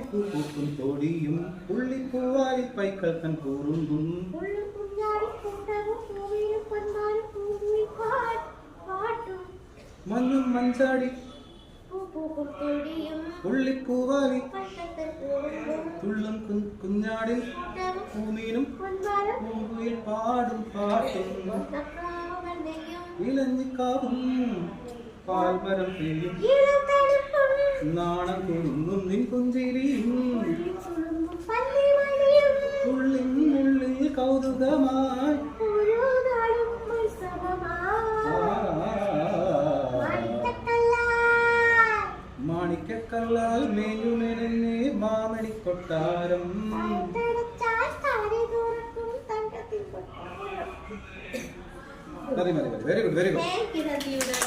പൂവാലിപ്പൂ പൂക്കും തോടിയും പുള്ളിപ്പൂവാലി പൈക്കൾ തൻ കൂറുമ്പും മഞ്ഞും മഞ്ചാടി പുള്ളിപ്പൂവാലി തുള്ളും കുഞ്ഞാടി പൂമീനും പൂങ്കുയിൽ പാടും പാട്ടും ഇലഞ്ഞിക്കാവും പാൽമരം പെയ്യും നാണം കുറുങ്ങും നിൻ പുഞ്ചിരിയും ഉള്ളിൽ കൗതുകമായി മാണിക്കക്കല്ലാൽ മേഞ്ഞുമെന്നെ മാമണി കൊട്ടാരം. മതി വെരി ഗുഡ്.